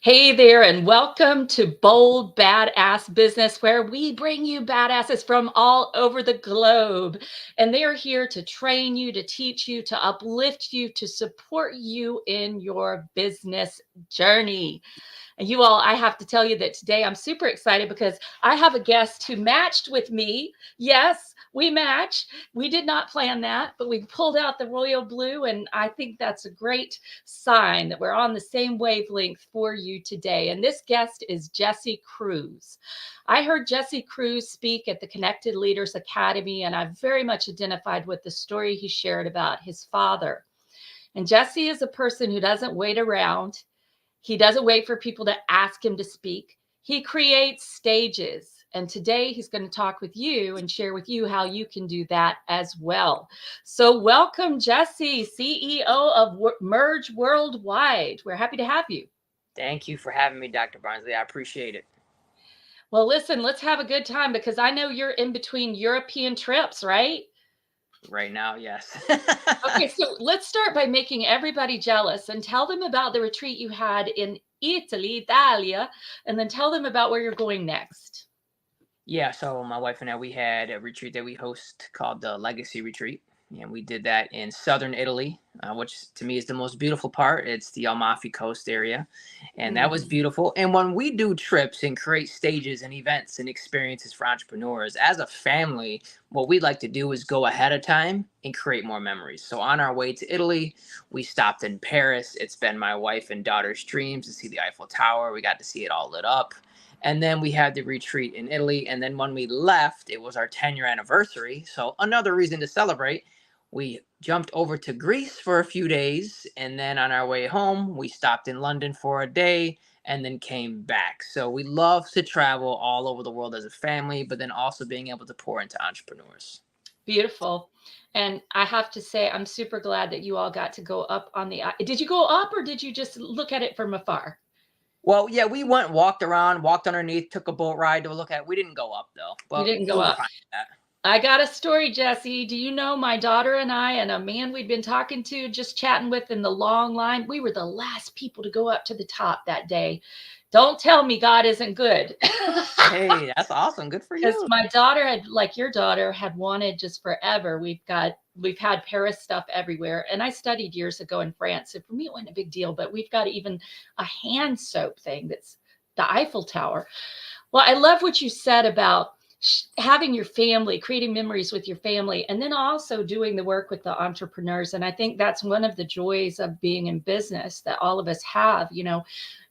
Hey there, and welcome to Bold Badass Business, where we bring you badasses from all over the globe. And they are here to train you, to teach you, to uplift you, to support you in your business journey. And you all, I have to tell you that today I'm super excited because I have a guest who matched with me. Yes, we match. We did not plan that, but we pulled out the royal blue. And I think that's a great sign that we're on the same wavelength for you today. And this guest is Jesse Cruz. I heard Jesse Cruz speak at the Connected Leaders Academy, and I very much identified with the story he shared about his father. And Jesse is a person who doesn't wait around. He doesn't wait for people to ask him to speak. He creates stages. And today he's going to talk with you and share with you how you can do that as well. So, welcome, Jesse, CEO of Merge Worldwide. We're happy to have you. Thank you for having me, Dr. Barnsley. I appreciate it. Well, listen, let's have a good time because I know you're in between European trips, right? Right now, yes. Okay, so let's start by making everybody jealous and tell them about the retreat you had in Italia, and then tell them about where you're going next. Yeah, so my wife and I, we had a retreat that we host called the Legacy Retreat. And we did that in southern Italy, which to me is the most beautiful part. It's the Amalfi Coast area. And that was Mhm. beautiful. And when we do trips and create stages and events and experiences for entrepreneurs, as a family, what we'd like to do is go ahead of time and create more memories. So on our way to Italy, we stopped in Paris. It's been my wife and daughter's dreams to see the Eiffel Tower. We got to see it all lit up. And then we had the retreat in Italy. And then when we left, it was our 10-year anniversary. So another reason to celebrate. We jumped over to Greece for a few days. And then on our way home, we stopped in London for a day and then came back. So we love to travel all over the world as a family, but then also being able to pour into entrepreneurs. Beautiful. And I have to say, I'm super glad that you all got to go up on the. Did you go up or did you just look at it from afar? Well, yeah, we went, walked around, walked underneath, took a boat ride to look at. We didn't go up though, You but didn't it go was up. fine. With I got a story, Jesse. Do you know my daughter and I and a man we'd been talking to, just chatting with in the long line? We were the last people to go up to the top that day. Don't tell me God isn't good. Hey, that's awesome. Good for Because you. my daughter had, like your daughter, had wanted just forever. We've had Paris stuff everywhere, and I studied years ago in France, so for me it wasn't a big deal. But we've got even a hand soap thing that's the Eiffel Tower. Well, I love what you said about having your family, creating memories with your family, and then also doing the work with the entrepreneurs. And I think that's one of the joys of being in business that all of us have,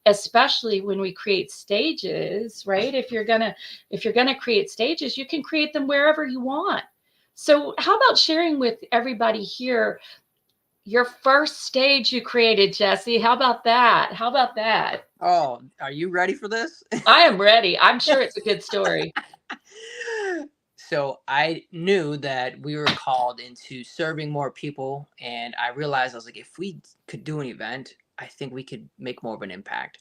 especially when we create stages, right? If you're going to create stages, you can create them wherever you want. So, how about sharing with everybody here your first stage you created, Jesse? How about that? How about that? Oh, are you ready for this? I am ready. I'm sure it's a good story. So I knew that we were called into serving more people, and I realized I was like, if we could do an event, I think we could make more of an impact.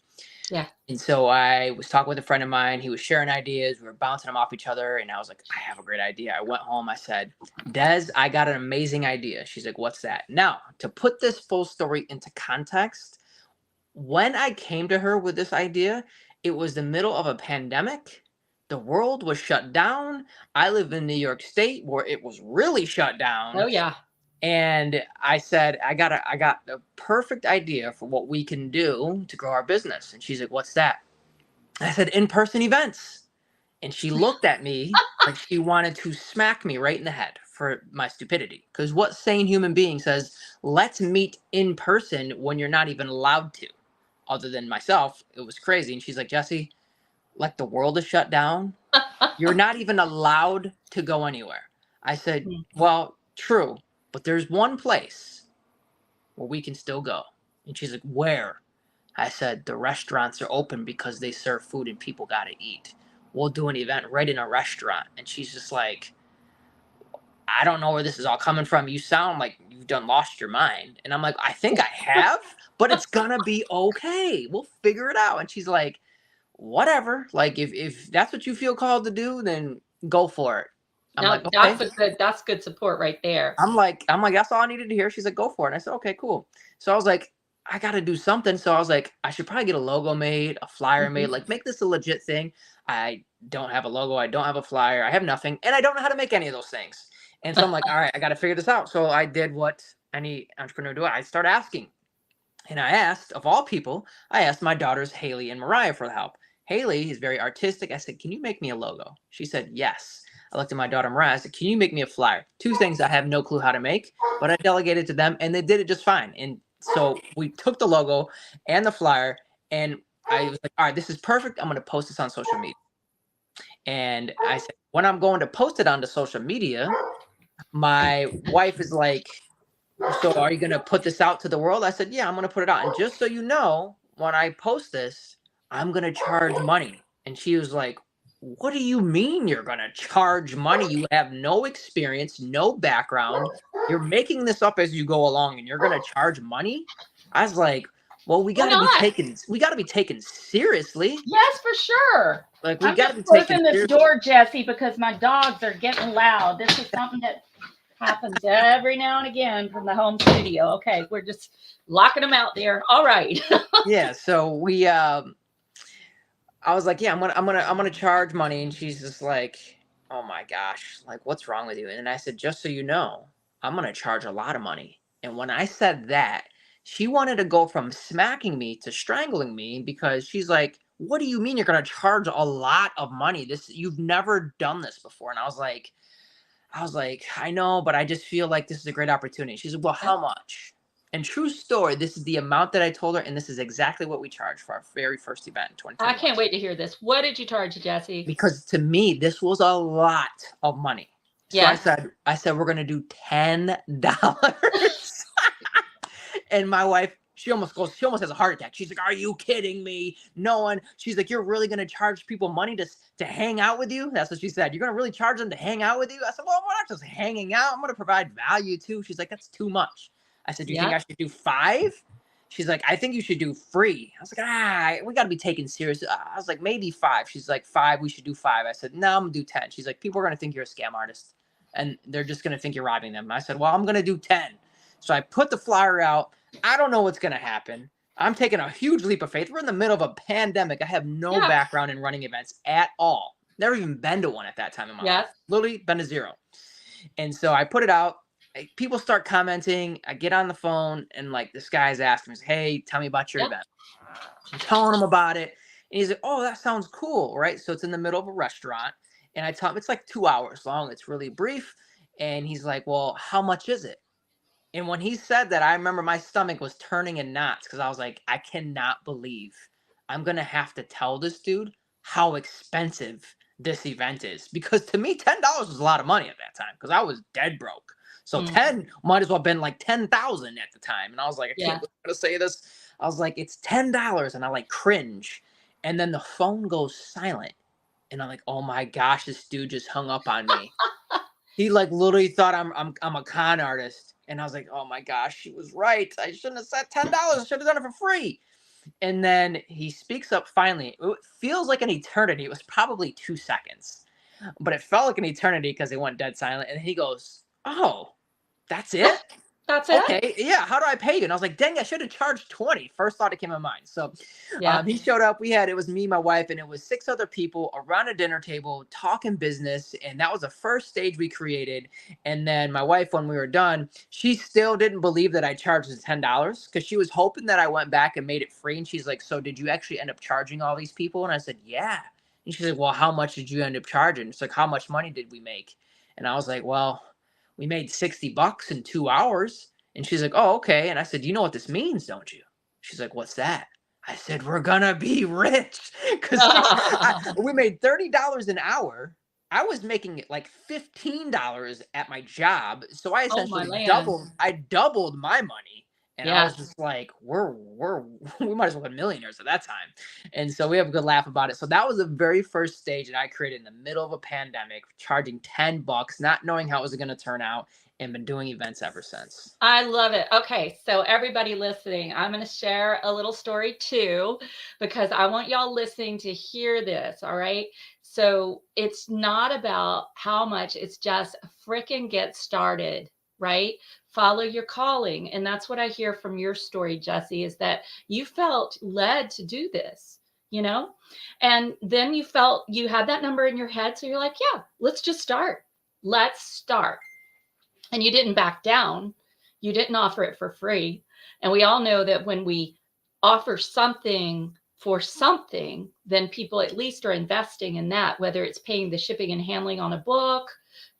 Yeah. And so I was talking with a friend of mine. He was sharing ideas. We were bouncing them off each other, and I was like, I have a great idea. I went home. I said, Des, I got an amazing idea. She's like, what's that? Now, to put this full story into context, when I came to her with this idea, it was the middle of a pandemic. The world was shut down. I live in New York State where it was really shut Oh, down. yeah. And I said, I got the perfect idea for what we can do to grow our business. And she's like, what's that? I said, in-person events. And she looked at me like she wanted to smack me right in the head for my stupidity. Because what sane human being says, let's meet in person when you're not even allowed to? Other than myself, it was crazy. And she's like, Jesse, like the world is shut down. You're not even allowed to go anywhere. I said, well, true, but there's one place where we can still go. And she's like, where? I said, the restaurants are open because they serve food and people got to eat. We'll do an event right in a restaurant. And she's just like, I don't know where this is all coming from. You sound like you've done lost your mind. And I'm like, I think I have, but it's gonna be okay. We'll figure it out. And she's like, whatever. Like if that's what you feel called to do, then go for it. I'm Now like, okay. that's good support right there. I'm like, that's all I needed to hear. She's like, go for it. And I said, okay, cool. So I was like, I got to do something. So I was like, I should probably get a logo made, a flyer made, Mhm. like make this a legit thing. I don't have a logo. I don't have a flyer. I have nothing. And I don't know how to make any of those things. And so I'm like, all right, I got to figure this out. So I did what any entrepreneur do. I start asking. And I asked, of all people, I asked my daughters, Haley and Mariah, for the help. Haley is very artistic. I said, can you make me a logo? She said, yes. I looked at my daughter, Mariah. I said, can you make me a flyer? Two things I have no clue how to make, but I delegated to them and they did it just fine. And so we took the logo and the flyer and I was like, all right, this is perfect. I'm going to post this on social media. And I said, when I'm going to post it onto social media, my wife is like, so are you going to put this out to the world? I said, yeah, I'm going to put it out. And just so you know, when I post this, I'm going to charge money. And she was like, what do you mean you're going to charge money? You have no experience, no background. You're making this up as you go along and you're going to charge money? I was like, well, Why not? we got to be taken seriously. Yes, for sure. Like we I'm got to just be taken closing this seriously. door, Jesse, because my dogs are getting loud. This is something that happens every now and again from the home studio. Okay, we're just locking them out there. All right. Yeah. So I was like, yeah, I'm gonna charge money, and she's just like, oh my gosh, like what's wrong with you? And I said, just so you know, I'm gonna charge a lot of money. And when I said that, she wanted to go from smacking me to strangling me because she's like, what do you mean you're gonna charge a lot of money? This you've never done this before. And I was like, I know, but I just feel like this is a great opportunity. She said, well, how much? And true story, this is the amount that I told her, and this is exactly what we charged for our very first event in I 2021. can't wait to hear this. What did you charge, Jesse? Because to me this was a lot of money. So Yes. I said we're gonna do $10. And my wife, she almost has a heart attack. She's like, are you kidding me? No one. She's like, you're really gonna charge people money to hang out with you? That's what she said. You're gonna really charge them to hang out with you? I said, well, we're not just hanging out. I'm gonna provide value too. She's like, that's too much. I said, do you think I Yep. should do 5? She's like, I think you should do free. I was like, we got to be taken serious. I was like, maybe 5. She's like, 5, we should do 5. I said, no, I'm going to do 10. She's like, people are going to think you're a scam artist and they're just going to think you're robbing them. I said, well, I'm going to do 10. So I put the flyer out. I don't know what's going to happen. I'm taking a huge leap of faith. We're in the middle of a pandemic. I have no Yeah. background in running events at all. Never even been to one at that time in my Yes. life. Literally been to 0. And so I put it out. People start commenting. I get on the phone and like this guy's asking me, hey, tell me about your Yep. event. I'm telling him about it. And he's like, oh, that sounds cool. Right. So it's in the middle of a restaurant. And I tell him it's like 2 hours long. It's really brief. And he's like, well, how much is it? And when he said that, I remember my stomach was turning in knots because I was like, I cannot believe I'm going to have to tell this dude how expensive this event is. Because to me, $10 was a lot of money at that time because I was dead broke. So Mm. 10 might as well have been like 10,000 at the time. And I was like, I Yeah. can't believe I'm going to say this. I was like, it's $10. And I like cringe. And then the phone goes silent. And I'm like, oh my gosh, this dude just hung up on me. He like literally thought I'm a con artist. And I was like, oh my gosh, she was right. I shouldn't have said $10. I should have done it for free. And then he speaks up finally. It feels like an eternity. It was probably 2 seconds, but it felt like an eternity because it went dead silent. And he goes, oh, that's it? That's it. Okay, yeah, how do I pay you? And I was like, dang, I should have charged 20. First thought it came to mind. So Yeah. he showed up. It was me, my wife, and it was 6 other people around a dinner table talking business. And that was the first stage we created. And then my wife, when we were done, she still didn't believe that I charged the $10 because she was hoping that I went back and made it free. And she's like, so did you actually end up charging all these people? And I said, yeah. And she's like, well, how much did you end up charging? It's like, how much money did we make? And I was like, well, we made $60 in 2 hours. And she's like, oh, okay. And I said, you know what this means, don't you? She's like, what's that? I said, we're gonna be rich. Because we made $30 an hour. I was making it like $15 at my job. So I Oh my essentially land. doubled my money. And I Yeah. was just like, we might as well be millionaires at that time. And so we have a good laugh about it. So that was the very first stage that I created in the middle of a pandemic, charging $10, not knowing how it was going to turn out, and been doing events ever since. I love it. Okay, so everybody listening, I'm going to share a little story too, because I want y'all listening to hear this. All right. So it's not about how much, it's just freaking get started. right? Follow your calling. And that's what I hear from your story, Jesse, is that you felt led to do this, you know? And then you felt you had that number in your head. So you're like, yeah, let's just start. Let's start. And you didn't back down. You didn't offer it for free. And we all know that when we offer something for something, then people at least are investing in that, whether it's paying the shipping and handling on a book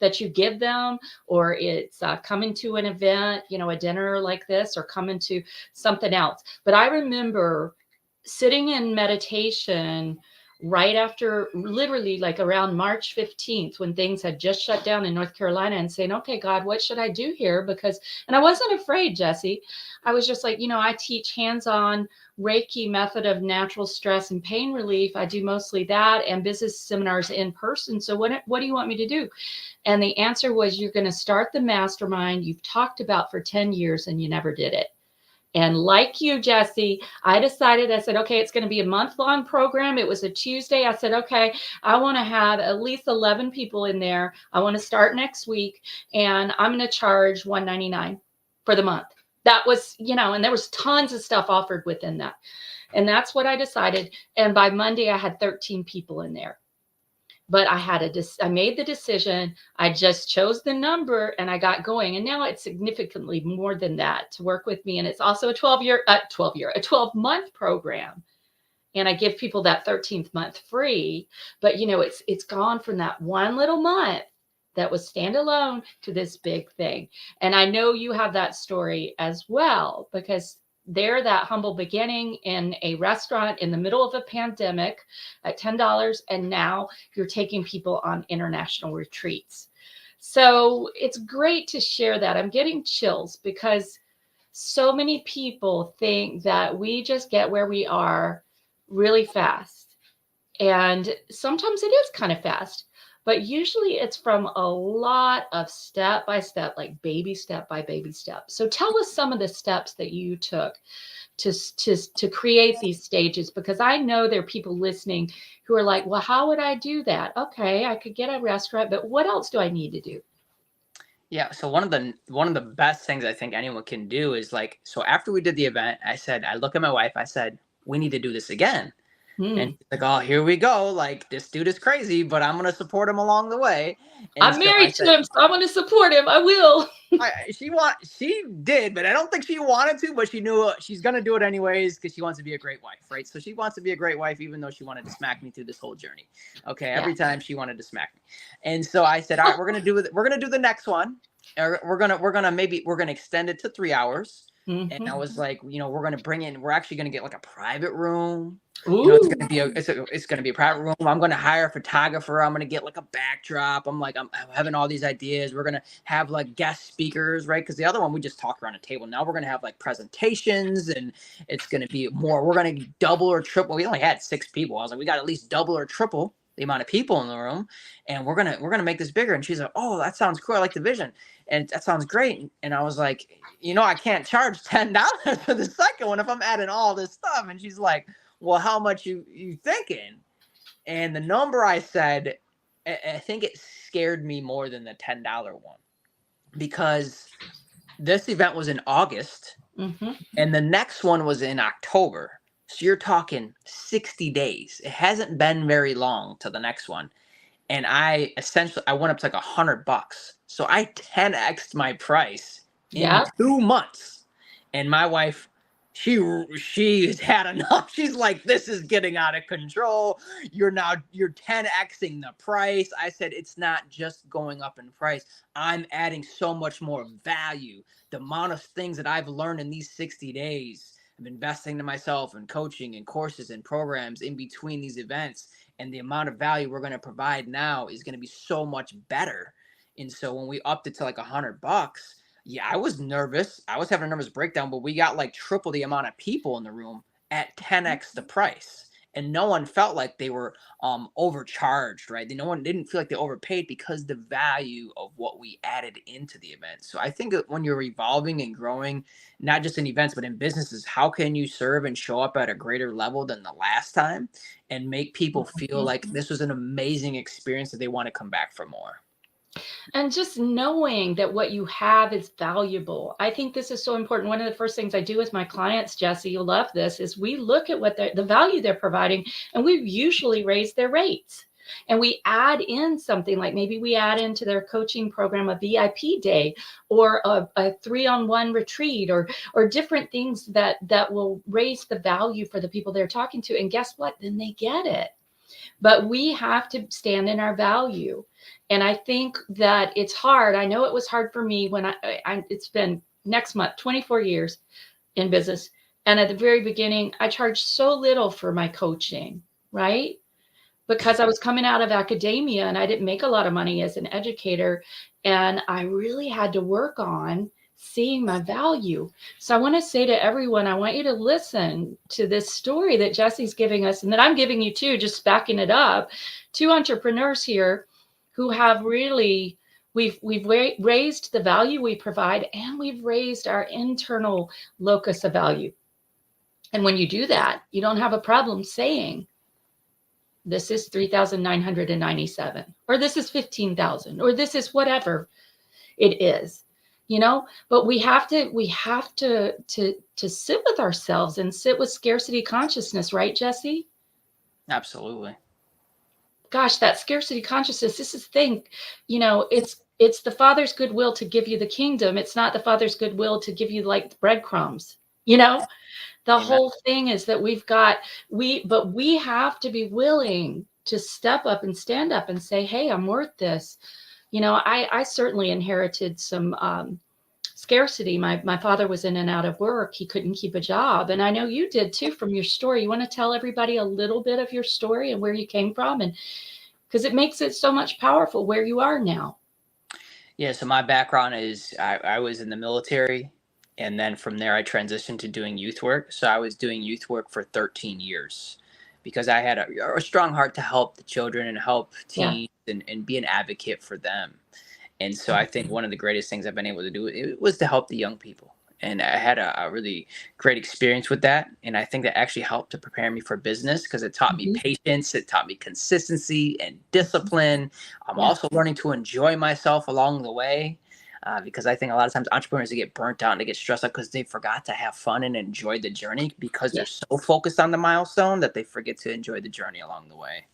that you give them, or it's coming to an event, you know, a dinner like this, or coming to something else. But I remember sitting in meditation right after, literally like around March 15th, when things had just shut down in North Carolina, and saying, okay, God, what should I do here? Because, and I wasn't afraid, Jesse. I was just like, you know, I teach hands-on Reiki method of natural stress and pain relief. I do mostly that, and business seminars in person. So what do you want me to do? And the answer was, you're going to start the mastermind you've talked about for 10 years and you never did it. And like you, Jesse, I decided, I said, okay, it's going to be a month-long program. It was a Tuesday. I said, okay, I want to have at least 11 people in there. I want to start next week, and I'm going to charge $199 for the month. That was, you know, and there was tons of stuff offered within that. And that's what I decided. And by Monday, I had 13 people in there. But I made the decision. I just chose the number and I got going. And now it's significantly more than that to work with me. And it's also a 12-month program. And I give people that 13th month free. But you know, it's gone from that one little month that was standalone to this big thing. And I know you have that story as well, because they're that humble beginning in a restaurant in the middle of a pandemic at $10, and now you're taking people on international retreats. So it's great to share that. I'm getting chills because so many people think that we just get where we are really fast. And sometimes it is kind of fast, but usually it's from a lot of step by step, like baby step by baby step. So tell us some of the steps that you took to create these stages, because I know there are people listening who are like, well, how would I do that? Okay, I could get a restaurant, but what else do I need to do? Yeah, so one of the best things I think anyone can do is like, so after we did the event, I look at my wife, I said, we need to do this again. And Hmm. she's like, oh, here we go. Like, this dude is crazy, but I'm gonna support him along the way. And I'm so I married to said, him, so I'm going to support him. I will. she did, but I don't think she wanted to, but she knew she's gonna do it anyways because she wants to be a great wife, right? So she wants to be a great wife, even though she wanted to smack me through this whole journey. Okay, Yeah. every time she wanted to smack me, and so I said, all right, we're gonna do it. We're gonna do the next one. We're gonna extend it to 3 hours. And I Hmm. was like, you know, we're actually gonna get like a private room. You know, Ooh. it's gonna be a private room. I'm gonna hire a photographer. I'm gonna get like a backdrop. I'm having all these ideas. We're gonna have like guest speakers, right? Because the other one we just talked around a table. Now we're gonna have like presentations, and it's gonna be more. We're gonna double or triple. We only had 6 people. I was like, we got at least double or triple the amount of people in the room, and we're gonna make this bigger. And she's like, oh, that sounds cool. I like the vision, and that sounds great. And I was like, you know, I can't charge $10 for the second one if I'm adding all this stuff. And she's like, well, how much you thinking? And the number I said, I think it scared me more than the $10 one, because this event was in August Hmm. and the next one was in October. So you're talking 60 days. It hasn't been very long to the next one. And I went up to like $100. So I 10x'd my price in Yeah. 2 months. And my wife, she's had enough. She's like, this is getting out of control. You're 10xing the price. I said, it's not just going up in price. I'm adding so much more value. The amount of things that I've learned in these 60 days. I'm investing in myself and coaching and courses and programs in between these events, and the amount of value we're going to provide now is going to be so much better. And so when we upped it to like $100, yeah, I was nervous. I was having a nervous breakdown, but we got like triple the amount of people in the room at 10x the price. And no one felt like they were overcharged, right? No one didn't feel like they overpaid because the value of what we added into the event. So I think that when you're evolving and growing, not just in events, but in businesses, how can you serve and show up at a greater level than the last time and make people feel like Mhm. this was an amazing experience that they want to come back for more? And just knowing that what you have is valuable. I think this is so important. One of the first things I do with my clients, Jesse, you'll love this, is we look at what the value they're providing, and we usually raise their rates. And we add in something like maybe we add into their coaching program a VIP day or a 3-on-1 retreat or different things that will raise the value for the people they're talking to. And guess what? Then they get it. But we have to stand in our value. And I think that it's hard. I know it was hard for me when it's been next month, 24 years in business. And at the very beginning, I charged so little for my coaching, right? Because I was coming out of academia and I didn't make a lot of money as an educator. And I really had to work on seeing my value. So I want to say to everyone, I want you to listen to this story that Jesse's giving us and that I'm giving you too, just backing it up. Two entrepreneurs here who have really, we've raised the value we provide, and we've raised our internal locus of value. And when you do that, you don't have a problem saying, this is 3,997, or this is 15,000, or this is whatever it is, but we have to sit with ourselves and sit with scarcity consciousness, right, Jesse? Absolutely. Gosh, that scarcity consciousness, this is the thing, it's the Father's goodwill to give you the kingdom. It's not the Father's goodwill to give you like breadcrumbs, the Amen. whole thing is that but we have to be willing to step up and stand up and say, hey, I'm worth this. I certainly inherited some scarcity. My father was in and out of work. He couldn't keep a job. And I know you did too from your story. You want to tell everybody a little bit of your story and where you came from? And because it makes it so much powerful where you are now. Yeah, so my background is I was in the military, and then from there I transitioned to doing youth work. So I was doing youth work for 13 years because I had a strong heart to help the children and help Yeah. teens and be an advocate for them. And so I think one of the greatest things I've been able to do it was to help the young people. And I had a really great experience with that. And I think that actually helped to prepare me for business because it taught me Mhm. patience, it taught me consistency and discipline. I'm Yeah. also learning to enjoy myself along the way. Because I think a lot of times entrepreneurs they get burnt out and they get stressed out because they forgot to have fun and enjoy the journey because they're Yeah. so focused on the milestone that they forget to enjoy the journey along the way.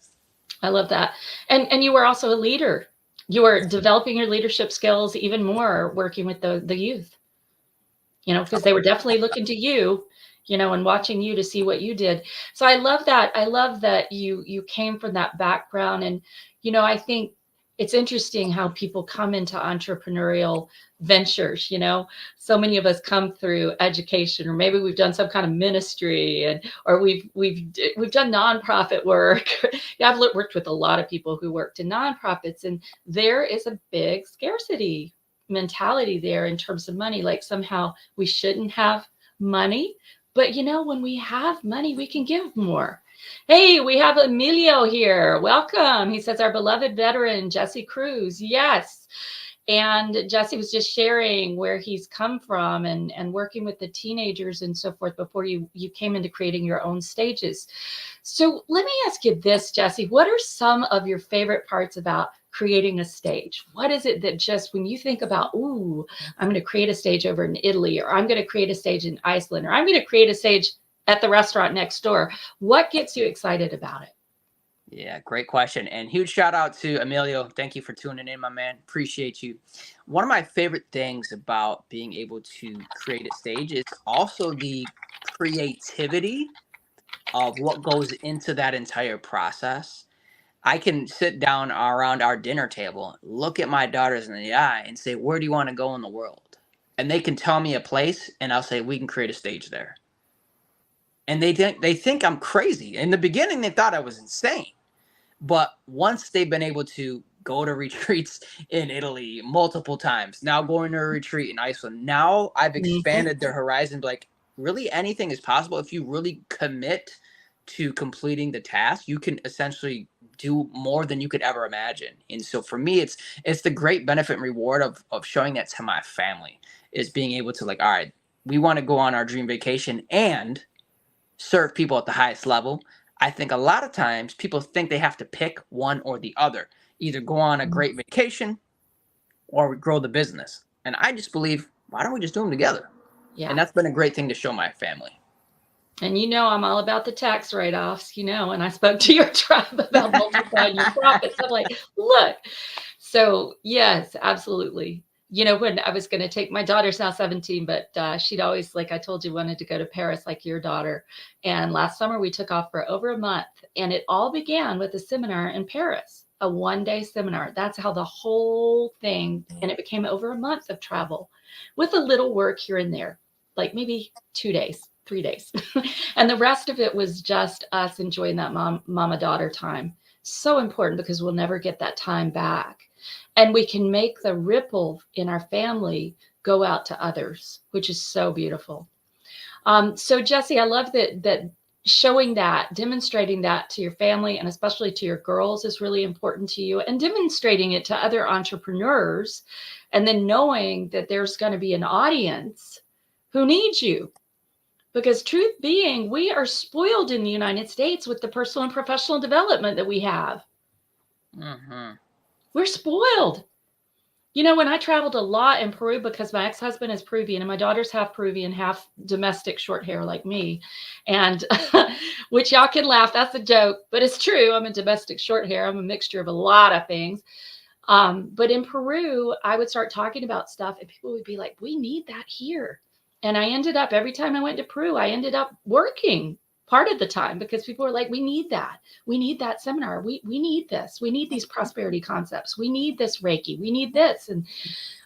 I love that. And you were also a leader. You were developing your leadership skills even more working with the youth. Because they were definitely looking to you, and watching you to see what you did. So I love that. I love that you came from that background. And, I think it's interesting how people come into entrepreneurial ventures, so many of us come through education, or maybe we've done some kind of ministry or we've done nonprofit work. Yeah, I've worked with a lot of people who worked in nonprofits, and there is a big scarcity mentality there in terms of money, like somehow we shouldn't have money. But when we have money, we can give more. Hey, we have Emilio here. Welcome. He says, our beloved veteran, Jesse Cruz. Yes. And Jesse was just sharing where he's come from and working with the teenagers and so forth before you came into creating your own stages. So let me ask you this, Jesse. What are some of your favorite parts about creating a stage? What is it that just when you think about, ooh, I'm going to create a stage over in Italy, or I'm going to create a stage in Iceland, or I'm going to create a stage at the restaurant next door, what gets you excited about it? Yeah, great question. And huge shout out to Emilio. Thank you for tuning in, my man. Appreciate you. One of my favorite things about being able to create a stage is also the creativity of what goes into that entire process. I can sit down around our dinner table, look at my daughters in the eye, and say, where do you want to go in the world? And they can tell me a place, and I'll say, we can create a stage there. And they think I'm crazy. In the beginning, they thought I was insane. But once they've been able to go to retreats in Italy multiple times, now going to a retreat in Iceland, now I've Mhm. expanded their horizon. Like, really, anything is possible if you really commit to completing the task. You can essentially do more than you could ever imagine. And so for me, it's the great benefit and reward of showing that to my family is being able to like, all right, we want to go on our dream vacation and serve people at the highest level. I think a lot of times people think they have to pick one or the other. Either go on a great vacation or we grow the business. And I just believe, why don't we just do them together? And Yeah. that's been a great thing to show my family. And I'm all about the tax write-offs, and I spoke to your tribe about multiplying your profits. I'm like, look. So yes, absolutely. When I was going to take my daughter's now 17, but she'd always, like I told you, wanted to go to Paris like your daughter. And last summer we took off for over a month, and it all began with a seminar in Paris, a one-day seminar. That's how the whole thing, and it became over a month of travel with a little work here and there, like maybe 2 days, 3 days. And the rest of it was just us enjoying that mama-daughter time. So important because we'll never get that time back. And we can make the ripple in our family go out to others, which is so beautiful. So Jesse, I love that showing that, demonstrating that to your family and especially to your girls is really important to you, and demonstrating it to other entrepreneurs, and then knowing that there's going to be an audience who needs you. Because truth being, we are spoiled in the United States with the personal and professional development that we have. Mm-hmm. We're spoiled. When I traveled a lot in Peru, because my ex-husband is Peruvian and my daughter's half Peruvian, half domestic short hair like me. And which y'all can laugh. That's a joke, but it's true. I'm a domestic short hair. I'm a mixture of a lot of things. But in Peru, I would start talking about stuff and people would be like, we need that here. And I ended up, every time I went to Peru, I ended up working part of the time because people were like, we need that. We need that seminar. We need this. We need these prosperity concepts. We need this Reiki. We need this. And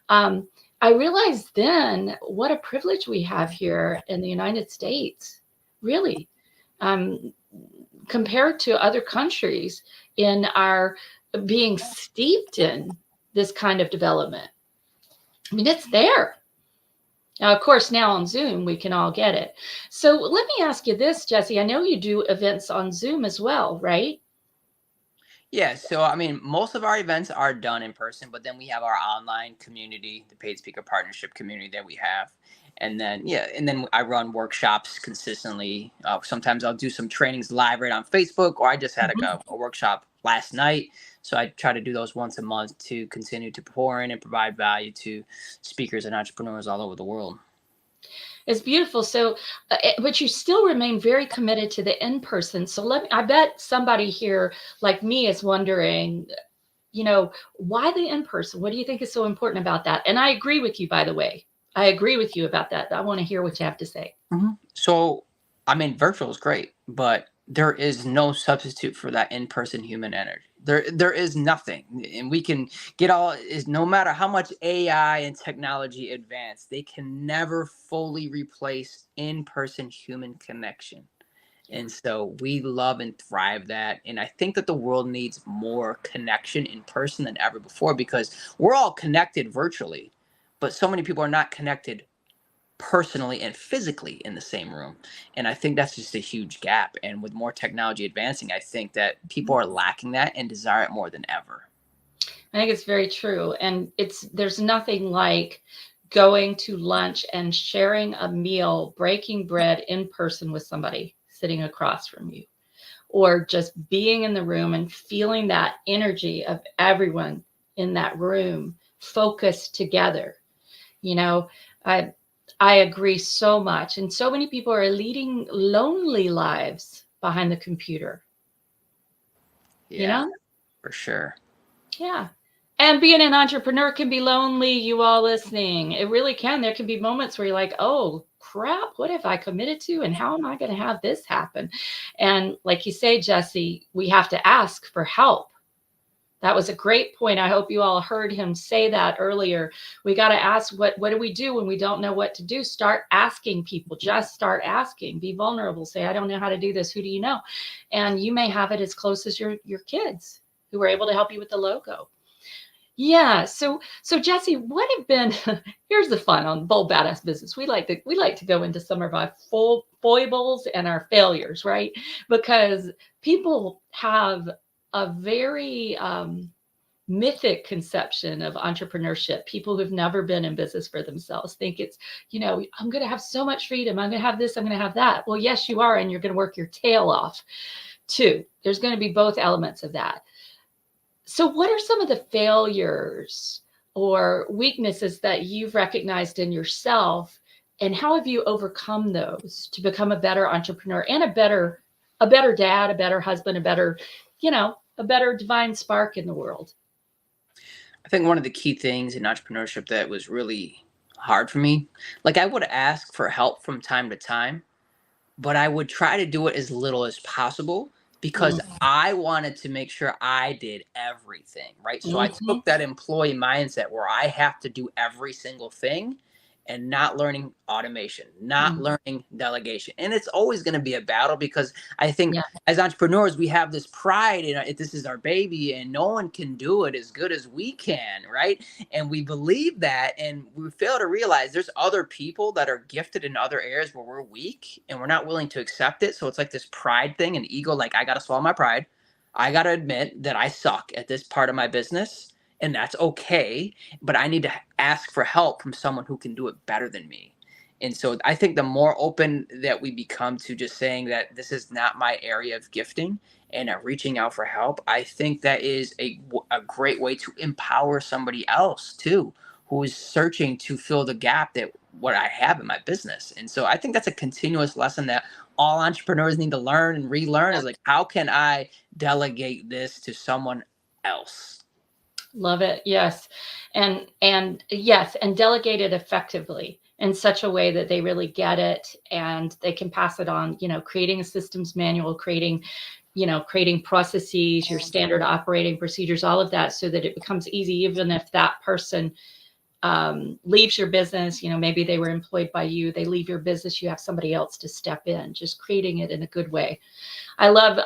I realized then what a privilege we have here in the United States, really, compared to other countries in our being steeped in this kind of development. I mean, it's there. Now, of course, now on Zoom, we can all get it. So let me ask you this, Jesse. I know you do events on Zoom as well, right? Yeah, so I mean, most of our events are done in person, but then we have our online community, the paid speaker partnership community that we have. And then I run workshops consistently. Sometimes I'll do some trainings live right on Facebook, or I just had a workshop last night. So I try to do those once a month to continue to pour in and provide value to speakers and entrepreneurs all over the world. It's beautiful. So, but you still remain very committed to the in-person. So I bet somebody here like me is wondering, why the in-person? What do you think is so important about that? And I agree with you, by the way. I agree with you about that. I want to hear what you have to say. Mm-hmm. So, I mean, virtual is great, but there is no substitute for that in-person human energy. There is nothing, and we can get all is no matter how much AI and technology advance, they can never fully replace in-person human connection. And so we love and thrive that. And I think that the world needs more connection in person than ever before, because we're all connected virtually, but so many people are not connected personally and physically in the same room. And I think that's just a huge gap. And with more technology advancing, I think that people are lacking that and desire it more than ever. I think it's very true. And there's nothing like going to lunch and sharing a meal, breaking bread in person with somebody sitting across from you, or just being in the room and feeling that energy of everyone in that room focused together. I agree so much. And so many people are leading lonely lives behind the computer. Yeah, for sure. Yeah. And being an entrepreneur can be lonely, you all listening. It really can. There can be moments where you're like, oh, crap, what have I committed to? And how am I going to have this happen? And like you say, Jesse, we have to ask for help. That was a great point. I hope you all heard him say that earlier. We got to ask, what do we do when we don't know what to do? Start asking people. Just start asking. Be vulnerable. Say, I don't know how to do this. Who do you know? And you may have it as close as your kids who were able to help you with the logo. Yeah. So Jesse, what have been, here's the fun on Bold Badass Business. We like to go into some of our full foibles and our failures, right? Because people have a very mythic conception of entrepreneurship. People who've never been in business for themselves think it's, I'm going to have so much freedom. I'm going to have this, I'm going to have that. Well, yes, you are. And you're going to work your tail off too. There's going to be both elements of that. So what are some of the failures or weaknesses that you've recognized in yourself, and how have you overcome those to become a better entrepreneur and a better dad, a better husband, a better, a better divine spark in the world? I think one of the key things in entrepreneurship that was really hard for me, like I would ask for help from time to time, but I would try to do it as little as possible because Mm. I wanted to make sure I did everything, right? So I Mhm. took that employee mindset where I have to do every single thing and not learning automation, not Mm. learning delegation. And it's always going to be a battle because I think Yeah. as entrepreneurs, we have this pride in this is our baby and no one can do it as good as we can, right? And we believe that, and we fail to realize there's other people that are gifted in other areas where we're weak and we're not willing to accept it. So it's like this pride thing and ego, like I got to swallow my pride. I got to admit that I suck at this part of my business, and that's okay, but I need to ask for help from someone who can do it better than me. And so I think the more open that we become to just saying that this is not my area of gifting and reaching out for help, I think that is a great way to empower somebody else too, who is searching to fill the gap that what I have in my business. And so I think that's a continuous lesson that all entrepreneurs need to learn and relearn is like, how can I delegate this to someone else? Love it. Yes. And yes, and delegate it effectively in such a way that they really get it and they can pass it on, creating a systems manual, creating processes, your standard operating procedures, all of that so that it becomes easy even if that person leaves your business. Maybe they were employed by you, they leave your business, you have somebody else to step in, just creating it in a good way. I love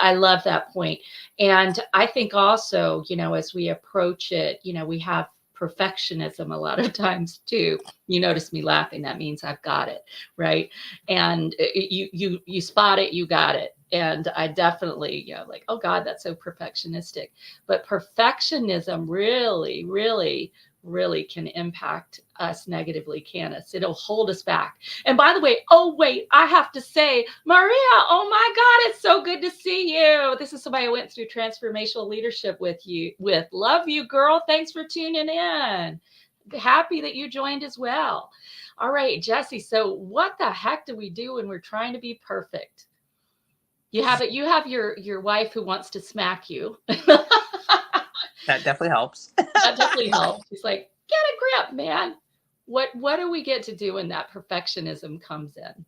that point. And I think also, as we approach it, we have perfectionism a lot of times too. You notice me laughing, that means I've got it, right? And you spot it, you got it. And I definitely, like, oh God, that's so perfectionistic. But perfectionism really, really, really can impact us negatively, can it? It'll hold us back. And by the way, oh wait, I have to say, Maria, oh my God, it's so good to see you. This is somebody I went through transformational leadership with you with. Love you, girl. Thanks for tuning in. Happy that you joined as well. All right, Jesse. So what the heck do we do when we're trying to be perfect? You have your wife who wants to smack you. That definitely helps. That definitely helps. He's like, get a grip, man. What do we get to do when that perfectionism comes in?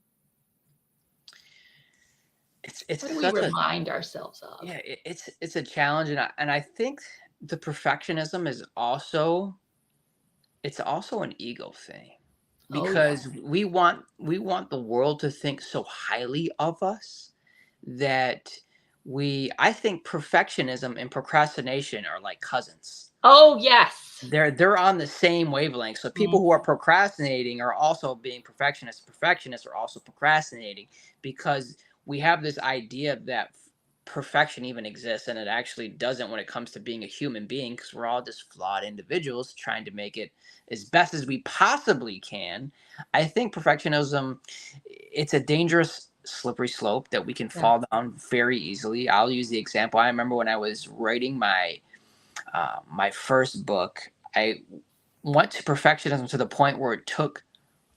It's What do we such a remind ourselves of? yeah, it's a challenge, and I think the perfectionism is also it's also an ego thing Oh yeah. because we want the world to think so highly of us that we I think perfectionism and procrastination are like cousins. Oh yes. They're on the same wavelength. So people Mm. who are procrastinating are also being perfectionists. Perfectionists are also procrastinating because we have this idea that perfection even exists, and it actually doesn't when it comes to being a human being because we're all just flawed individuals trying to make it as best as we possibly can. I think perfectionism, it's a dangerous slippery slope that we can Yeah. fall down very easily. I'll use the example. I remember when I was writing my first book, I went to perfectionism to the point where it took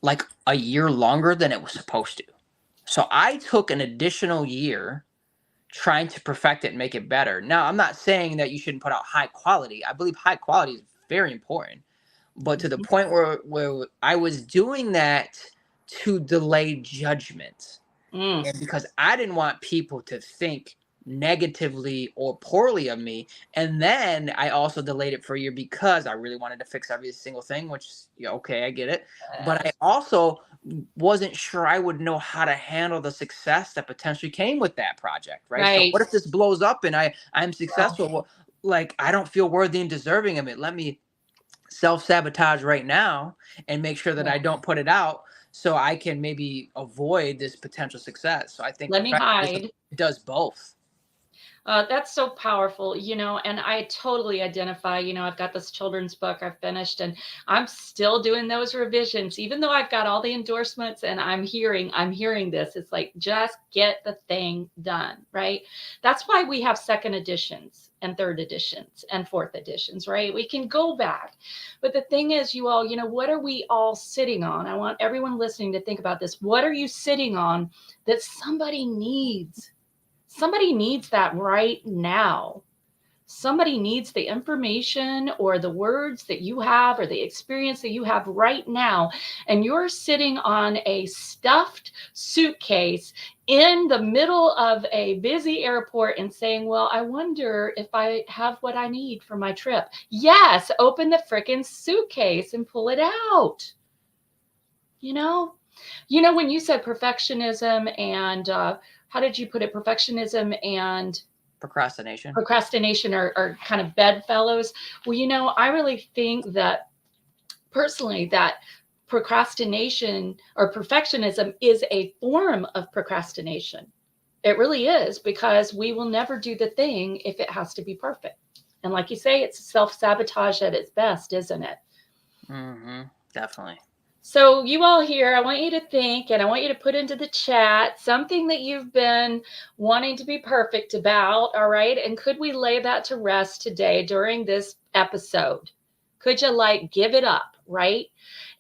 like a year longer than it was supposed to. So I took an additional year trying to perfect it and make it better. Now, I'm not saying that you shouldn't put out high quality. I believe high quality is very important. But to the Mhm. point where I was doing that to delay judgment. Mm. And because I didn't want people to think negatively or poorly of me. And then I also delayed it for a year because I really wanted to fix every single thing, which, yeah, okay, I get it. But I Yes. also wasn't sure I would know how to handle the success that potentially came with that project, right? So Right. what if this blows up and I'm successful? Well, like I don't feel worthy and deserving of it. Let me self-sabotage right now and make sure that Yeah. I don't put it out so I can maybe avoid this potential success. So I think Let me perfectionism hide. does both. That's so powerful, and I totally identify. I've got this children's book I've finished, and I'm still doing those revisions, even though I've got all the endorsements and I'm hearing this. It's like, just get the thing done, right? That's why we have second editions and third editions and fourth editions, right? We can go back. But the thing is, you all, what are we all sitting on? I want everyone listening to think about this. What are you sitting on that somebody needs? Somebody needs that right now. Somebody needs the information or the words that you have or the experience that you have right now. And you're sitting on a stuffed suitcase in the middle of a busy airport and saying, well, I wonder if I have what I need for my trip. Yes, open the frickin' suitcase and pull it out. You know? When you said perfectionism and how did you put it? Perfectionism and Procrastination. procrastination are kind of bedfellows. Well, I really think that personally that procrastination or perfectionism is a form of procrastination. It really is, because we will never do the thing if it has to be perfect. And like you say, it's self-sabotage at its best, isn't it? Definitely. So you all here, I want you to think, and I want you to put into the chat something that you've been wanting to be perfect about, all right? And could we lay that to rest today during this episode? Could you give it up, right?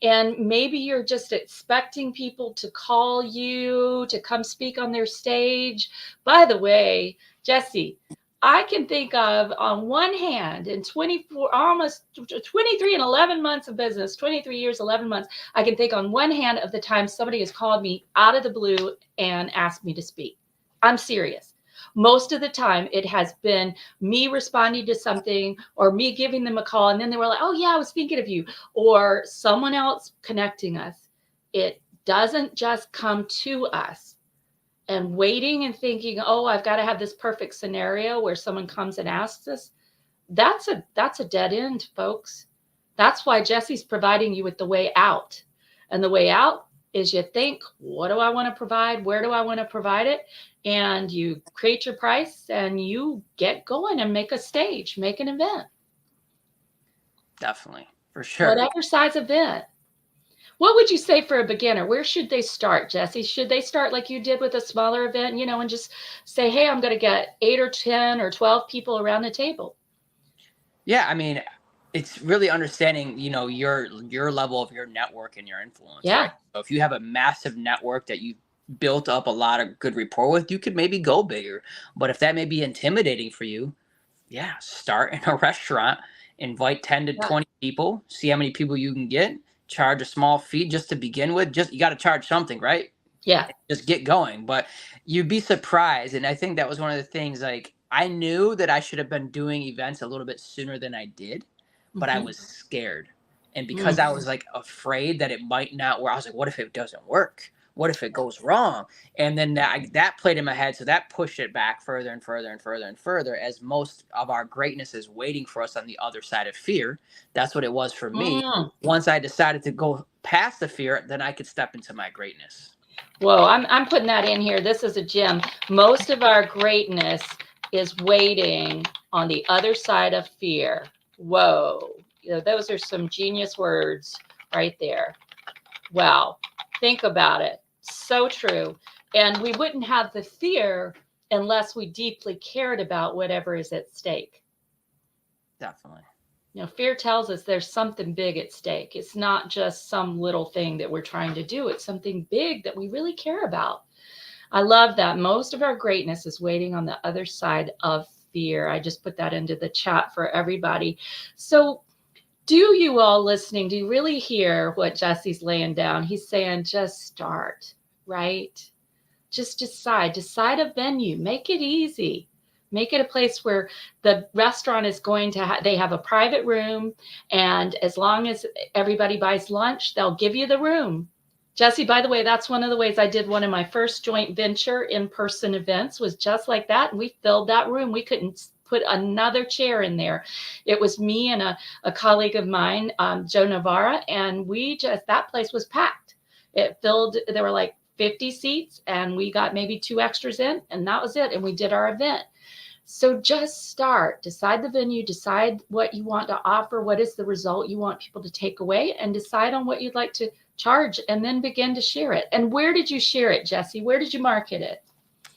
And maybe you're just expecting people to call you to come speak on their stage. By the way, Jesse, I can think of on one hand in 24, almost 23 and 11 months of business, 23 years, 11 months, I can think on one hand of the time somebody has called me out of the blue and asked me to speak. I'm serious. Most of the time it has been me responding to something or me giving them a call. And then they were like, oh yeah, I was thinking of you, or someone else connecting us. It doesn't just come to us. And waiting and thinking, oh, I've got to have this perfect scenario where someone comes and asks us. That's a dead end, folks. That's why Jesse's providing you with the way out. And the way out is you think, what do I want to provide? Where do I want to provide it? And you create your price and you get going and make a stage, make an event. Definitely. For sure. Whatever size event. What would you say for a beginner? Where should they start, Jesse? Should they start like you did with a smaller event, and just say, hey, I'm going to get 8 or 10 or 12 people around the table? Yeah, I mean, it's really understanding, your level of your network and your influence, Yeah. right? So if you have a massive network that you built up a lot of good rapport with, you could maybe go bigger. But if that may be intimidating for you, yeah, start in a restaurant, invite 10 to 20 people, see how many people you can get, charge a small fee just to begin with. Just you got to charge something, right? Yeah. Just get going. But you'd be surprised. And I think that was one of the things, like, I knew that I should have been doing events a little bit sooner than I did, but I was scared. And because I was like afraid that it might not work, I was like, what if it doesn't work? What if it goes wrong? And then that played in my head. So that pushed it back further and further and further and further, as most of our greatness is waiting for us on the other side of fear. That's what it was for me. Once I decided to go past the fear, then I could step into my greatness. Whoa, I'm putting that in here. This is a gem. Most of our greatness is waiting on the other side of fear. Whoa. Those are some genius words right there. Wow. Think about it. So true. And we wouldn't have the fear unless we deeply cared about whatever is at stake. Definitely. Fear tells us there's something big at stake. It's not just some little thing that we're trying to do. It's something big that we really care about. I love that. Most of our greatness is waiting on the other side of fear. I just put that into the chat for everybody. So do you all listening, do you really hear what Jesse's laying down? He's saying, just start, right? Just decide a venue, make it easy. Make it a place where the restaurant is going to they have a private room, and as long as everybody buys lunch, they'll give you the room. Jesse, by the way, that's one of the ways I did one of my first joint venture in-person events was just like that. And we filled that room. We couldn't put another chair in there. It was me and a colleague of mine, Joe Navarra, and that place was packed. It filled, there were like 50 seats and we got maybe 2 extras in, and that was it. And we did our event. So just start, decide the venue, decide what you want to offer, what is the result you want people to take away, and decide on what you'd like to charge, and then begin to share it. And where did you share it, Jesse? Where did you market it?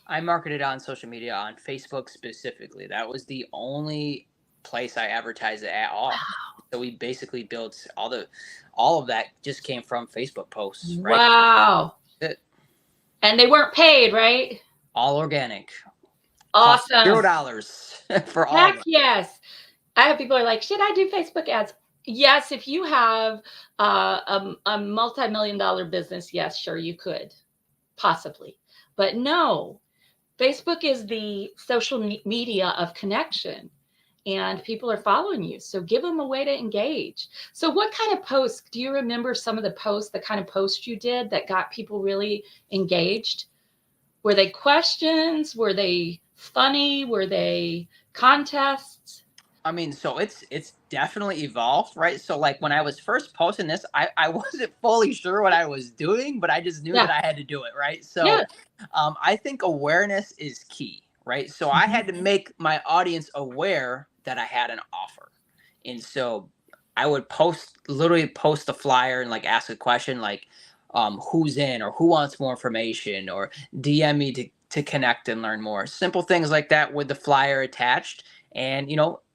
I marketed on social media, on Facebook specifically. That was the only place I advertised it at all. So we basically built all of that just came from Facebook posts, right? Wow. It, And they weren't paid, right? all organic. Cost Awesome. $0 for all Heck of it. yes. I have people are like, should I do Facebook ads? Yes, if you have a multi-million dollar business, yes, sure, you could, possibly. But no, Facebook is the social media of connection, and people are following you. So give them a way to engage. So what kind of posts, do you remember some of the posts, the kind of posts you did that got people really engaged? Were they questions? Were they funny? Were they contests? I mean, so it's definitely evolved, right? So like when I was first posting this, I wasn't fully sure what I was doing, but I just knew that Yeah. I had to do it, right? So Yeah. I think awareness is key, right? So I Mhm. had to make my audience aware that I had an offer. And so I would literally post a flyer and like ask a question like who's in or who wants more information or DM me to connect and learn more. Simple things like that with the flyer attached. And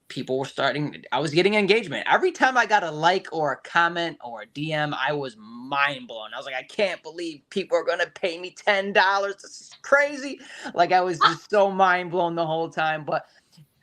people were I was getting engagement. Every time I got a like or a comment or a DM, I was mind blown. I was like, I can't believe people are going to pay me $10. This is crazy. Like I was just so mind blown the whole time. But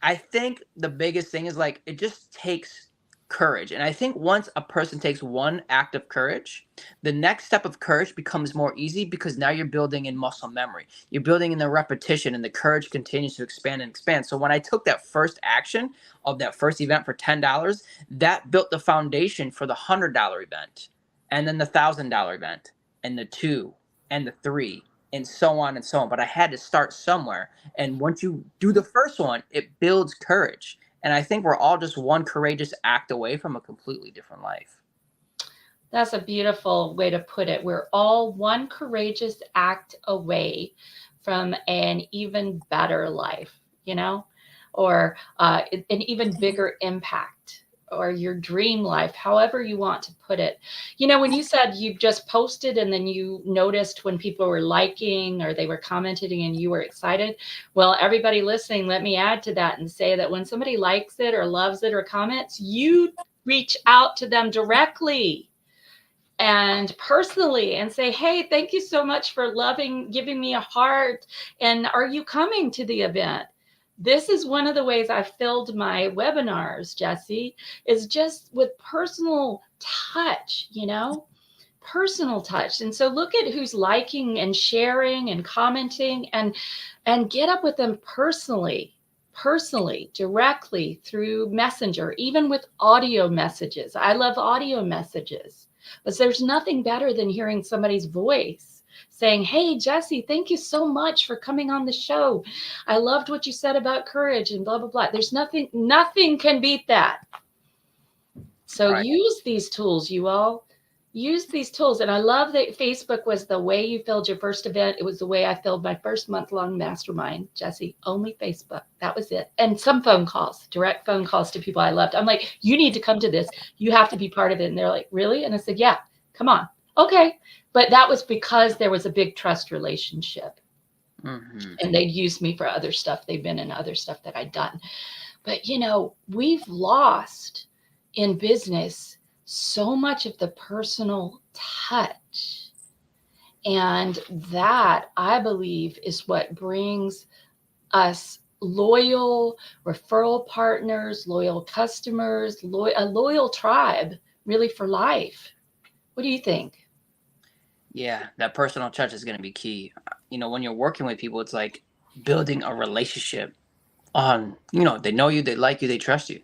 I think the biggest thing is like it just takes courage. And I think once a person takes one act of courage, the next step of courage becomes more easy because now you're building in muscle memory. You're building in the repetition and the courage continues to expand and expand. So when I took that first action of that first event for $10, that built the foundation for the $100 event and then the $1,000 event and the 2 and the 3 and so on and so on. But I had to start somewhere. And once you do the first one, it builds courage. And I think we're all just one courageous act away from a completely different life. That's a beautiful way to put it. We're all one courageous act away from an even better life, or an even bigger impact, or your dream life, however you want to put it. When you said you just posted and then you noticed when people were liking or they were commenting and you were excited. Well, everybody listening, let me add to that and say that when somebody likes it or loves it or comments, you reach out to them directly and personally and say, hey, thank you so much for giving me a heart. And are you coming to the event? This is one of the ways I filled my webinars, Jesse, is just with personal touch, personal touch. And so look at who's liking and sharing and commenting and get up with them personally, directly through Messenger, even with audio messages. I love audio messages. But there's nothing better than hearing somebody's voice saying, hey, Jesse, thank you so much for coming on the show. I loved what you said about courage and blah, blah, blah. There's nothing can beat that. So Right. use these tools, you all. Use these tools. And I love that Facebook was the way you filled your first event. It was the way I filled my first month-long mastermind, Jesse. Only Facebook. That was it. And some phone calls, direct phone calls to people I loved. I'm like, you need to come to this. You have to be part of it. And they're like, really? And I said, yeah, come on. Okay. But that was because there was a big trust relationship. Mm-hmm. And they'd used me for other stuff. They've been in other stuff that I'd done. But, we've lost in business so much of the personal touch. And that, I believe, is what brings us loyal referral partners, loyal customers, a loyal tribe, really, for life. What do you think? Yeah, that personal touch is going to be key. When you're working with people, it's like building a relationship on, they know you, they like you, they trust you.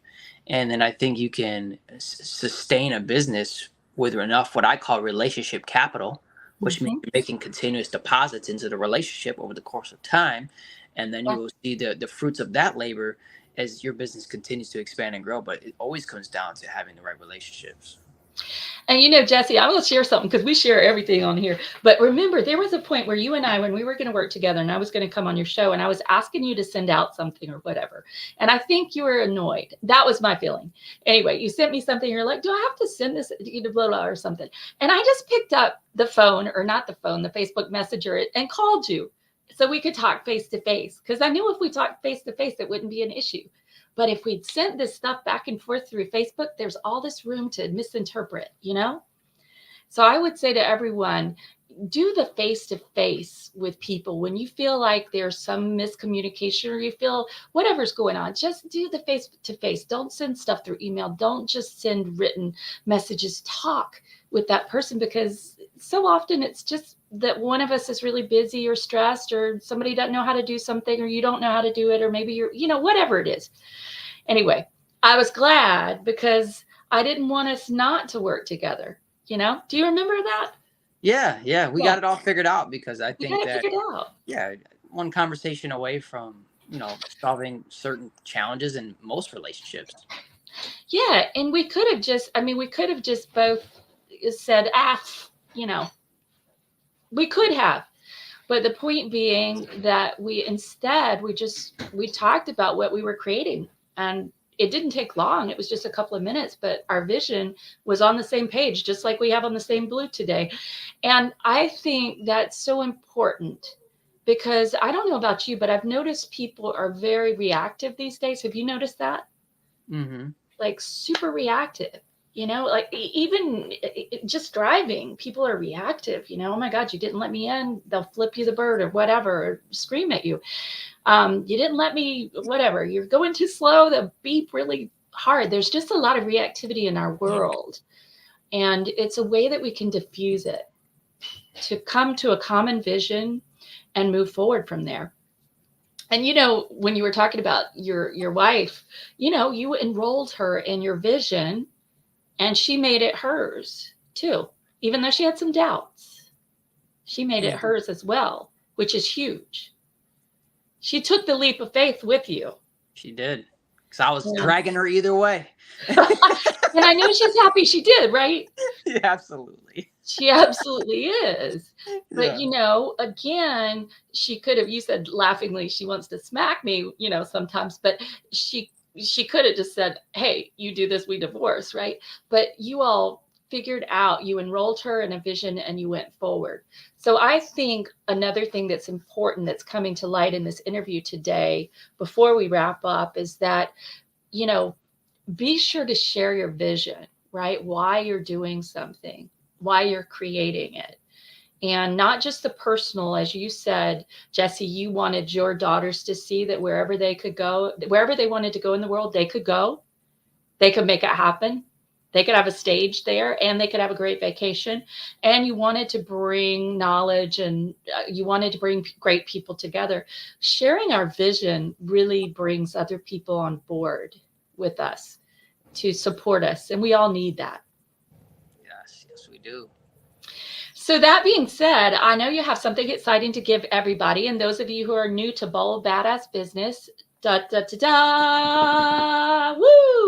And then I think you can sustain a business with enough what I call relationship capital, which means Mhm. you're making continuous deposits into the relationship over the course of time. And then you Yeah. will see the fruits of that labor as your business continues to expand and grow. But it always comes down to having the right relationships. And Jesse, I will share something because we share everything on here. But remember, there was a point where you and I, when we were going to work together and I was going to come on your show and I was asking you to send out something or whatever. And I think you were annoyed. That was my feeling. Anyway, you sent me something. You're like, do I have to send this blah, blah, or something? And I just picked up the phone, or not the phone, the Facebook Messenger, and called you so we could talk face to face. Because I knew if we talked face to face, it wouldn't be an issue. But if we'd sent this stuff back and forth through Facebook, there's all this room to misinterpret, So I would say to everyone, do the face to face with people when you feel like there's some miscommunication or you feel whatever's going on. Just do the face to face. Don't send stuff through email. Don't just send written messages. Talk with that person, because so often it's just that one of us is really busy or stressed, or somebody doesn't know how to do something, or you don't know how to do it, or maybe you're, whatever it is. Anyway, I was glad because I didn't want us not to work together. Do you remember that? Yeah. We got it all figured out, because I think that, figured out. yeah, one conversation away from, solving certain challenges in most relationships. Yeah. And we could have just both said, we could have. But the point being that we talked about what we were creating, and it didn't take long. It was just a couple of minutes, but our vision was on the same page, just like we have on the same blue today. And I think that's so important, because I don't know about you, but I've noticed people are very reactive these days. Have you noticed that? Mm-hmm. Like super reactive. Like even just driving, people are reactive. Oh my God, you didn't let me in. They'll flip you the bird or whatever, or scream at you. You didn't let me, whatever. You're going too slow. They'll beep really hard. There's just a lot of reactivity in our world. And it's a way that we can diffuse it, to come to a common vision and move forward from there. And when you were talking about your wife, you enrolled her in your vision, and she made it hers too. Even though she had some doubts, she made it hers as well, which is huge. She took the leap of faith with you. She did. Because I was dragging her either way. And I know she's happy she did, right? Yeah, absolutely. She absolutely is. But, again, she could have, you said laughingly, she wants to smack me, sometimes, but she could have just said, hey, you do this, we divorce, right? But you all figured out, you enrolled her in a vision and you went forward. So I think another thing that's important that's coming to light in this interview today, before we wrap up, is that, be sure to share your vision, right? Why you're doing something, why you're creating it. And not just the personal, as you said, Jesse, you wanted your daughters to see that wherever they could go, wherever they wanted to go in the world, they could go. They could make it happen. They could have a stage there, and they could have a great vacation. And you wanted to bring knowledge, and you wanted to bring great people together. Sharing our vision really brings other people on board with us to support us. And we all need that. Yes, we do. So that being said, I know you have something exciting to give everybody. And those of you who are new to Bold Badass Business, woo,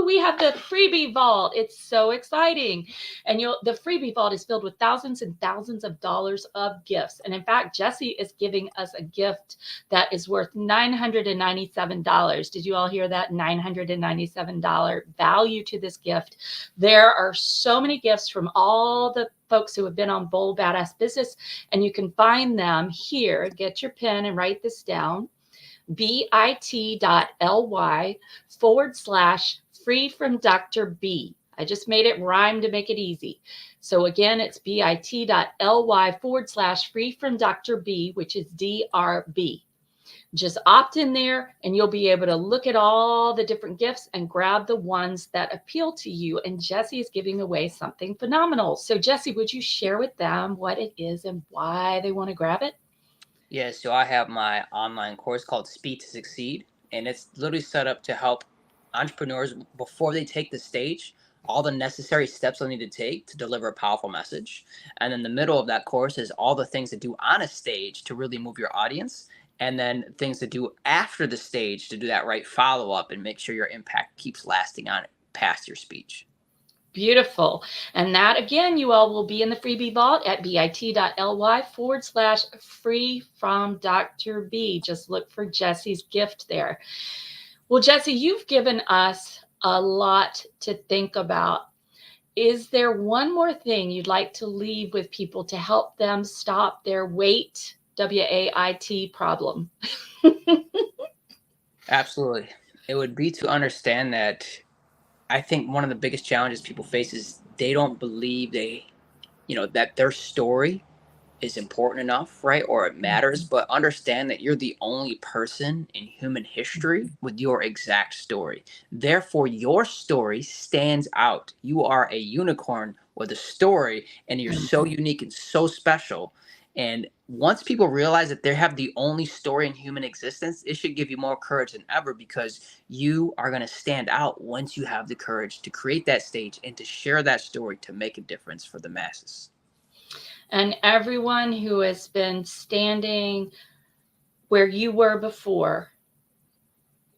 we have the freebie vault. It's so exciting. And the freebie vault is filled with thousands and thousands of dollars of gifts. And in fact, Jesse is giving us a gift that is worth $997. Did you all hear that? $997 value to this gift. There are so many gifts from all the folks who have been on Bold Badass Business, and you can find them here. Get your pen and write this down. bit.ly/free from Dr. B. I just made it rhyme to make it easy. So again, it's bit.ly/free from Dr. B, which is DRB. Just opt in there and you'll be able to look at all the different gifts and grab the ones that appeal to you. And Jesse is giving away something phenomenal. So Jesse, would you share with them what it is and why they want to grab it? Yeah, so I have my online course called Speed to Succeed, and it's literally set up to help entrepreneurs before they take the stage, all the necessary steps they'll need to take to deliver a powerful message. And then the middle of that course is all the things to do on a stage to really move your audience, and then things to do after the stage to do that right follow-up and make sure your impact keeps lasting on it past your speech. Beautiful. And that, again, you all will be in the freebie vault at bit.ly/free from Dr. B. Just look for Jesse's gift there. Well, Jesse, you've given us a lot to think about. Is there one more thing you'd like to leave with people to help them stop their weight, WAIT problem? Absolutely. It would be to understand that I think one of the biggest challenges people face is they don't believe that their story is important enough, right? Or it matters, but understand that you're the only person in human history with your exact story. Therefore, your story stands out. You are a unicorn with a story, and you're so unique and so special. And once people realize that they have the only story in human existence, it should give you more courage than ever, because you are going to stand out once you have the courage to create that stage and to share that story to make a difference for the masses. And everyone who has been standing where you were before,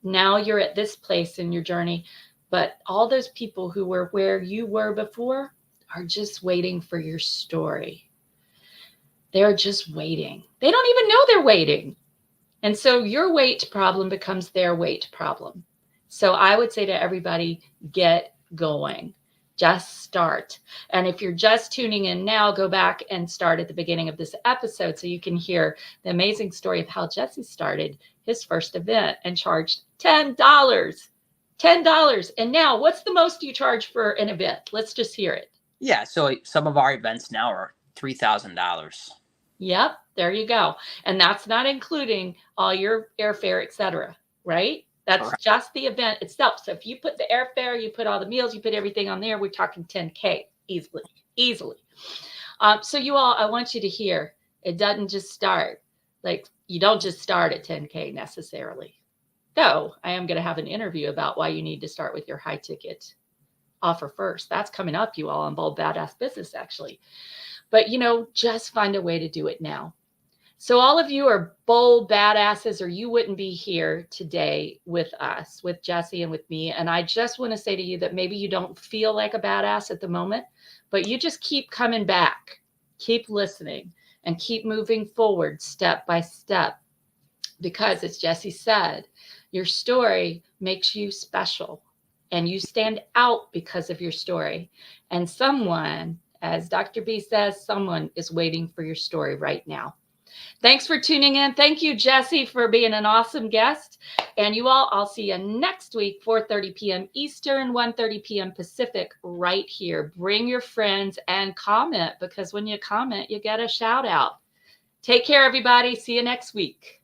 now you're at this place in your journey. But all those people who were where you were before are just waiting for your story. They're just waiting. They don't even know they're waiting. And so your weight problem becomes their weight problem. So I would say to everybody, get going. Just start. And if you're just tuning in now, go back and start at the beginning of this episode so you can hear the amazing story of how Jesse started his first event and charged $10. $10. And now, what's the most you charge for an event? Let's just hear it. Yeah, so some of our events now are $3,000. Yep, there you go. And that's not including all your airfare, etc., right? That's Correct. just the event itself. So if you put the airfare, you put all the meals, you put everything on there, we're talking 10K easily. So you all, I want you to hear, it doesn't just start. Like, you don't just start at 10K necessarily. Though I am going to have an interview about why you need to start with your high ticket offer first. That's coming up, you all, on Bold Badass Business, actually. But, just find a way to do it now. So all of you are bold badasses, or you wouldn't be here today with us, with Jesse and with me. And I just want to say to you that maybe you don't feel like a badass at the moment, but you just keep coming back, keep listening, and keep moving forward step by step. Because as Jesse said, your story makes you special, and you stand out because of your story. And someone, as Dr. B says, someone is waiting for your story right now. Thanks for tuning in. Thank you, Jesse, for being an awesome guest. And you all, I'll see you next week, 4:30 p.m. Eastern, 1:30 p.m. Pacific, right here. Bring your friends and comment, because when you comment, you get a shout out. Take care, everybody. See you next week.